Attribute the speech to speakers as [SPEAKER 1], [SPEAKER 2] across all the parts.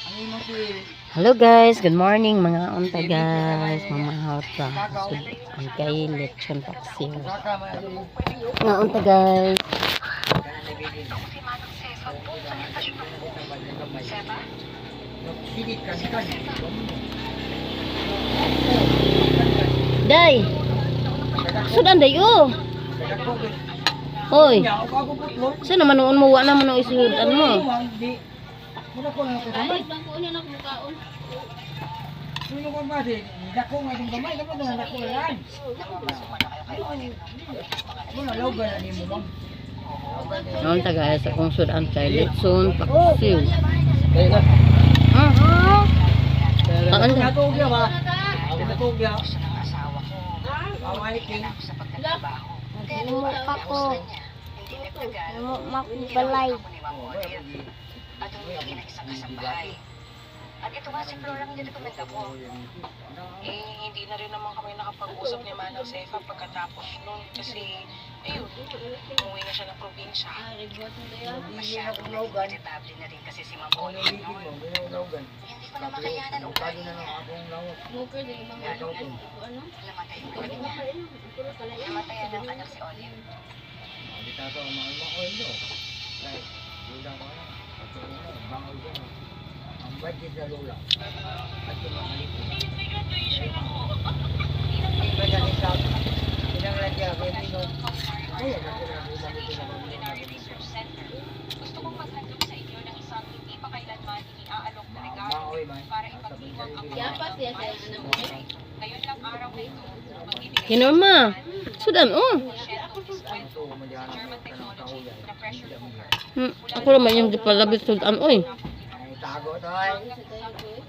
[SPEAKER 1] Hello guys, good morning mga unta guys, mamahot pa. Ang kay lechon paksiw. Mga unta guys. Day. Sudan day oh. Hoy. Sa naman noon mo wa na mo isudan mo.
[SPEAKER 2] Muna ko na kamay. Bangko niya na kumukaon. Suno ko ba din? Dako nga yung kamay, dapat na dako yan. Muna logan ani mo bang.
[SPEAKER 1] Noon ta guys, akong sudan kay lechon paksiw. Kaan ka?
[SPEAKER 2] Natugya ba? Natugya. Away king.
[SPEAKER 3] Balay.
[SPEAKER 4] At hindi nagsasabahay. At ito nga si Flora ang nirekomenda ko. Hindi na rin naman kami nakapag-usap ni Manang Sefa pagkatapos nun. Kasi, ayun, umuwi na siya ng probinsya. Masyadong nag-irritable na rin kasi si Ma'am Oli noon. Hindi ko na makayanan ugali niya. Namatay yung anak niya. Namatayan ang anak si Olive.
[SPEAKER 2] Ang budget sa lola. At tumakalip. Pinanglagya ko yung pinon.
[SPEAKER 4] Culinary Research Center. Gusto kong maghandog sa inyo ng isang hindi pa kailanman iniaalok na regalo para ipagdiwang ang mga ngayon lang araw na ito.
[SPEAKER 1] Kinorma. Sudan oh.
[SPEAKER 4] German technology na pressure cooker.
[SPEAKER 1] Ako naman yung gipalabit sudan oy.
[SPEAKER 2] Tago to ay.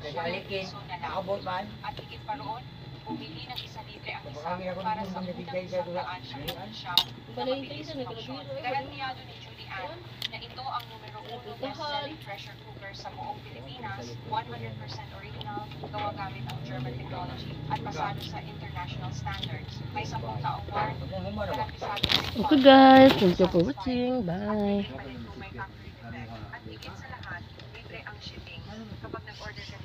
[SPEAKER 2] Kagalikin. Nakabot man.
[SPEAKER 4] At higit pa roon, bumili ng isa libre ang isa
[SPEAKER 2] Kami ako
[SPEAKER 4] para
[SPEAKER 2] nung
[SPEAKER 4] sa
[SPEAKER 2] nabigay sa dula.
[SPEAKER 4] siyang mabilis function. Garantiyado ni Julie Ann na ito ang numero 1 best-selling pressure cooker sa buong Pilipinas, 100% original, gawa gamit ang German technology at pasado sa international standards. May 10 taong warranty. Garantisado rin
[SPEAKER 1] Okay guys, thank you for watching. Bye.
[SPEAKER 4] may factory defect. At higit sa lahat, libre ang shipping kapag nag-order ka